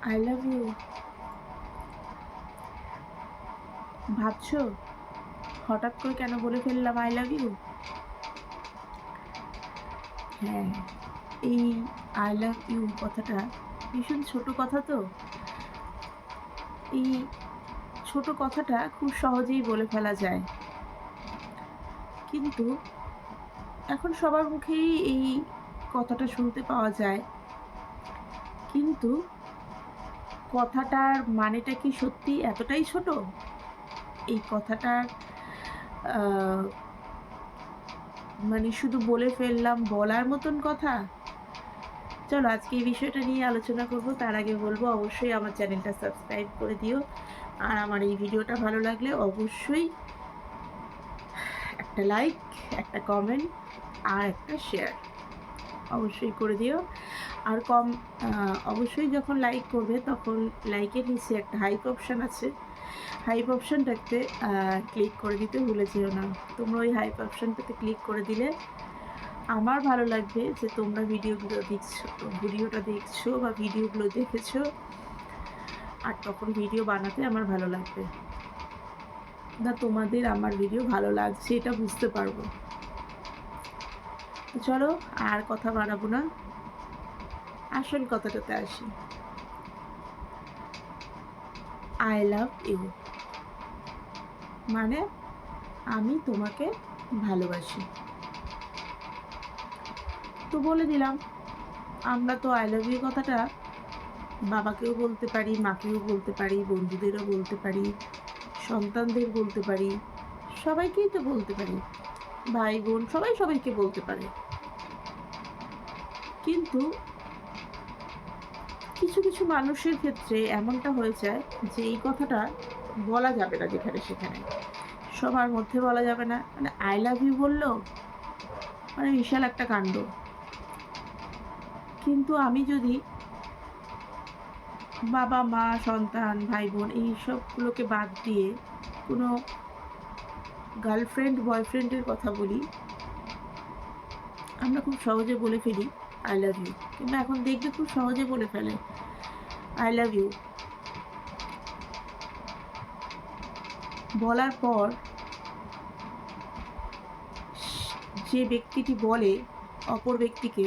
I love you ভাবছো হঠাৎ করে কেন বলে ফেললাম আই লাভ ইউ? হ্যাঁ, এই আই লাভ ইউ কথাটা ভীষণ ছোট কথা তো। এই ছোট কথাটা খুব সহজেই বলে ফেলা যায়, কিন্তু এখন সবার মুখেই এই কথাটা শুনতে পাওয়া যায়। কিন্তু কথাটার মানেটা কি সত্যি এতটাই ছোট? এই কথাটার আহ, মানে শুধু বলে ফেললাম বলার মতন কথা? চলো আজকে এই বিষয়টা নিয়ে আলোচনা করব। তার আগে বলবো অবশ্যই আমার চ্যানেলটা সাবস্ক্রাইব করে দিও। আর আমার এই ভিডিওটা ভালো লাগলে অবশ্যই একটা লাইক, একটা কমেন্ট আর একটা শেয়ার অবশ্যই করে দিও। আর অবশ্যই যখন লাইক করবে তখন লাইকের নিচে একটা হাইপ অপশান আছে, হাইপ অপশানটাতে ক্লিক করে দিতে ভুলে যেও না। তোমরা ওই হাইপ অপশানটাতে ক্লিক করে দিলে আমার ভালো লাগবে যে তোমরা ভিডিওটা দেখছো বা ভিডিওগুলো দেখেছো, আর তখন ভিডিও বানাতে আমার ভালো লাগবে, না তোমাদের আমার ভিডিও ভালো লাগছে এটা বুঝতে পারবো। তো চলো আর কথা বাড়াবো না, আসল কথাটাতে আসি। আই লাভ ইউ মানে আমি তোমাকে ভালোবাসি। তো বলে দিলাম, আমরা তো আই লাভ ইউ কথাটা বাবাকেও বলতে পারি, মাকেও বলতে পারি, বন্ধুদেরও বলতে পারি, সন্তানদের বলতে পারি, সবাইকেই তো বলতে পারি, ভাই বোন সবাই সবাইকে বলতে পারে। কিন্তু কিছু কিছু মানুষের ক্ষেত্রে এমনটা হয়ে যায় যে এই কথাটা বলা যাবে না যেখানে সেখানে, সবার মধ্যে বলা যাবে না। মানে আই লাভ ইউ বললো মানে বিশাল একটা কাণ্ড। কিন্তু আমি যদি বাবা মা সন্তান ভাই বোন এই সবগুলোকে বাদ দিয়ে কোনো গার্লফ্রেন্ড বয়ফ্রেন্ডের কথা বলি, আমরা খুব সহজে বলে ফেলি আই লাভ ইউ, কিংবা এখন দেখবে খুব সহজে বলে ফেলে আই লাভ ইউ। বলার পর যে ব্যক্তিটি বলে অপর ব্যক্তিকে,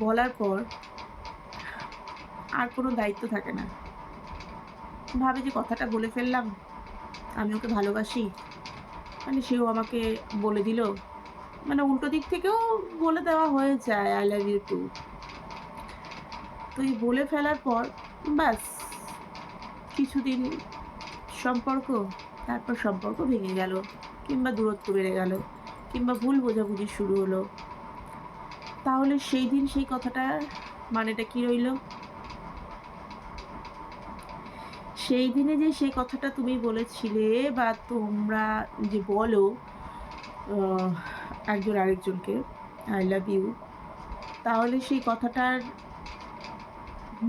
বলার পর আর কোনো দায়িত্ব থাকে না, ভাবে যে কথাটা বলে ফেললাম, আমি ওকে ভালোবাসি, মানে সেও আমাকে বলে দিল, মানে উল্টো দিক থেকেও বলে দেওয়া হয়ে যায় আই লাভ ইউ টু। তো এই বলে ফেলার পর ব্যাস কিছুদিন সম্পর্ক, তারপর সম্পর্ক ভেঙে গেল, কিংবা দূরত্ব বেড়ে গেল, কিংবা ভুল বোঝাবুঝি শুরু হলো। তাহলে সেই দিন সেই কথাটার মানেটা কি রইল? সেই দিনে যে সেই কথাটা তুমি বলেছিলে বা তোমরা যে বলো একজন আরেকজনকে আই লাভ ইউ, তাহলে সেই কথাটার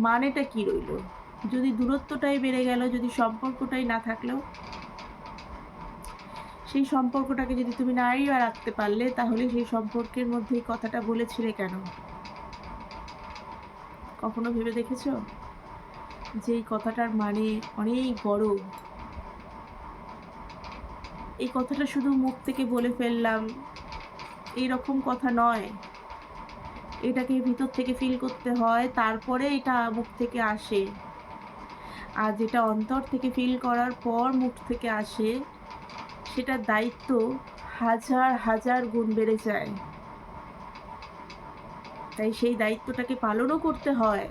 মানেটা কি রইল? যদি দূরত্বটাই বেড়ে গেল, যদি সম্পর্কটাই না থাকলো, সেই সম্পর্কটাকে যদি তুমি নাই বা রাখতে পারলে, তাহলে সেই সম্পর্কের মধ্যে এই কথাটা বলেছিলে কেন? কখনো ভেবে দেখেছো যে এই কথাটার মানে অনেক বড়? এই কথাটা শুধু মুখ থেকে বলে ফেললাম এইরকম কথা নয়, এটাকে ভিতর থেকে ফিল করতে হয়, তারপরে এটা মুখ থেকে আসে। আর যেটা অন্তর থেকে ফিল করার পর মুখ থেকে আসে, সেটার দায়িত্ব হাজার হাজার গুণ বেড়ে যায়। তাই সেই দায়িত্বটাকে পালনও করতে হয়।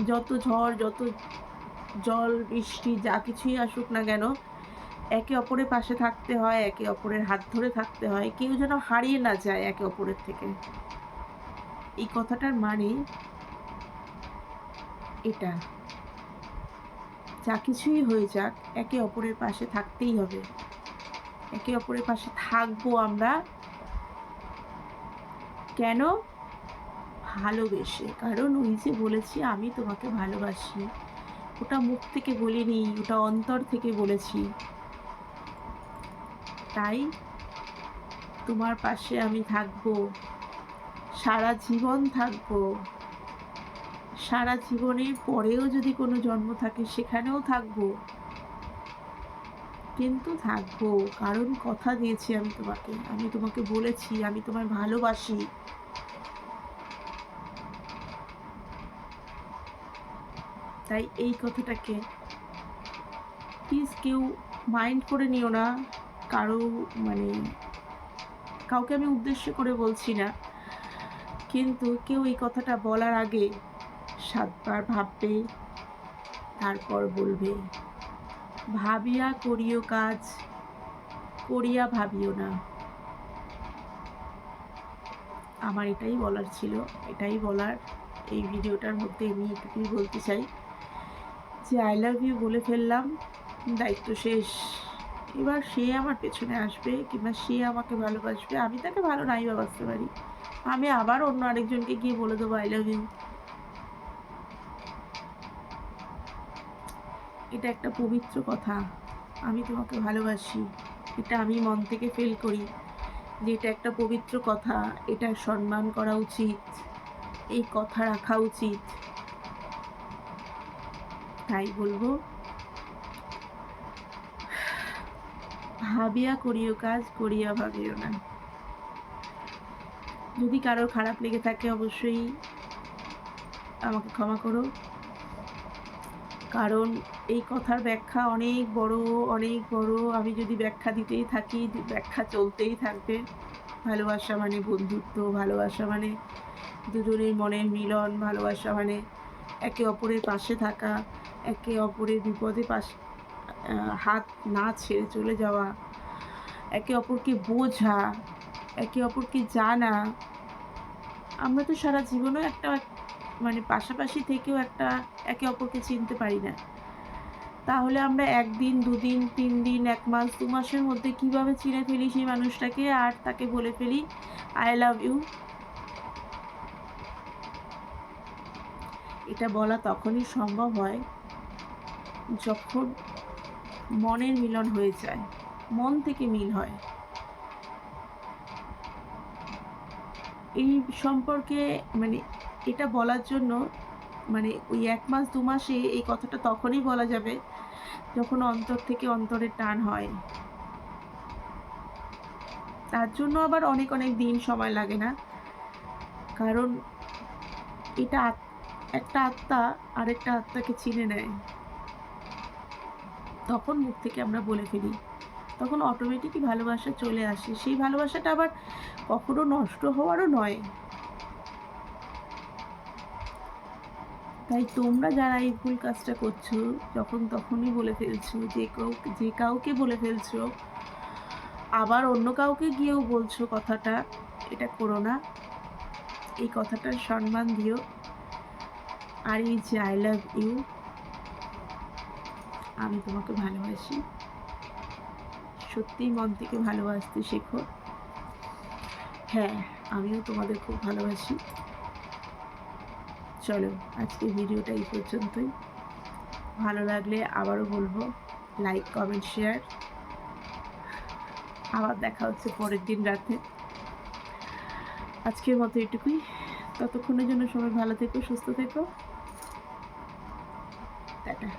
যত ঝড়, যত জল, বৃষ্টি যা কিছুই আসুক না কেন, একে অপরের পাশে থাকতে হয়, একে অপরের হাত ধরে থাকতে হয়, কেউ যেন হারিয়ে না যায় একে অপরের থেকে। এই কথাটার মানে এটা, যা কিছুই হয়ে যাক একে অপরের পাশে থাকতেই হবে। একে অপরের পাশে থাকবো আমরা কেন? ভালোবেসে। কারণ ওই যে বলেছি আমি তোমাকে ভালোবাসি, ওটা মুখ থেকে বলিনি, ওটা অন্তর থেকে বলেছি। তাই তোমার পাশে আমি থাকবো, সারা জীবন থাকবো, সারা জীবনের পরেও যদি কোনো জন্ম থাকে সেখানেও থাকবো, কিন্তু থাকবো, কারণ কথা দিয়েছি আমি তোমাকে বলেছি আমি তোমায় ভালোবাসি। তাই এই কথাটাকে প্লিজ কেউ মাইন্ড করে নিও না। কারো মানে কাউকে আমি উদ্দেশ্য করে বলছি না, কিন্তু কেউ এই কথাটা বলার আগে 7 বার ভাববে, তারপর বলবে। ভাবিয়া করিও কাজ, করিয়া ভাবিও না। আমার এটাই বলার ছিল, এটাই বলার। এই ভিডিওটার মধ্যে আমি এটুকুই বলতে চাই যে আই লাভ ইউ বলে ফেললাম, দায়িত্ব শেষ। এবার সে আমার পেছনে আসবে কিংবা সে আমাকে ভালোবাসবে, আমি তাকে ভালো নাই বা বাসতে পারি, আমি আবার অন্য আরেকজনকে গিয়ে বলে দেবো আই লাভ ইউ। এটা একটা পবিত্র কথা, আমি তোমাকে ভালোবাসি, এটা আমি মন থেকে ফিল করি যে এটা একটা পবিত্র কথা, এটা সম্মান করা উচিত, এই কথা রাখা উচিত। তাই বলবো, ভাবিয়া করিও কাজ, করিয়া ভাবিও না। যদি কারোর খারাপ লেগে থাকে অবশ্যই আমাকে ক্ষমা করো, কারণ এই কথার ব্যাখ্যা অনেক বড়, অনেক বড়। আমি যদি ব্যাখ্যা দিতেই থাকি, ব্যাখ্যা চলতেই থাকবে। ভালোবাসা মানে বন্ধুত্ব, ভালোবাসা মানে দুজনের মনের মিলন, ভালোবাসা মানে একে অপরের পাশে থাকা, একে অপরের বিপদে হাত না ছেড়ে চলে যাওয়া, একে অপরকে বোঝা, একে অপরকে জানা। আমরা তো সারা জীবনও একটা মানে পাশাপাশি থেকেও একে অপরকে চিনতে পারি না। তাহলে আমরা 1 দিন 2 দিন 3 দিন 1 মাস 2 মাসের মধ্যে কিভাবে চিনে ফেলি সেই মানুষটাকে আর তাকে বলে ফেলি আই লাভ ইউ। এটা বলা তখনই সম্ভব হয় যখন মনের মিলন হয়ে যায়, মন থেকে মিল হয়। এই সম্পর্কে মানে এটা বলার জন্য মানে ওই 1 মাস 2 মাসে এই কথাটা তখনই বলা যাবে যখন অন্তর থেকে অন্তরের টান হয়। তার জন্য আবার অনেক অনেক দিন সময় লাগে না, কারণ এটা একটা আত্মা আরেকটা আত্মাকে চিনে নেয়। তখন মুখ থেকে আমরা বলে ফেলি, তখন অটোমেটিকই ভালোবাসা চলে আসে। সেই ভালোবাসাটা আবার কখনো নষ্ট হওয়ারও নয়। তাই তোমরা যারা এই ভুল কাজটা করছো, যখন তখনই বলে ফেলছো, যে কাউকে বলে ফেলছো, আবার অন্য কাউকে গিয়েও বলছো কথাটা, এটা করো না। এই কথাটার সম্মান দিও। আর এই যে আই লাভ ইউ, আমি তোমাকে ভালোবাসি, সত্যিই মন থেকে ভালোবাসতে শেখো। হ্যাঁ, আমিও তোমাদের খুব ভালোবাসি। চলো আজকে ভিডিওটা এই পর্যন্তই। ভালো লাগলে আবারও বলবো লাইক কমেন্ট শেয়ার। আবার দেখা হচ্ছে পরের দিন রাতে। আজকের মতো এটুকুই। ততক্ষণের জন্য সবাই ভালো থেকো, সুস্থ থেকো, টাটা।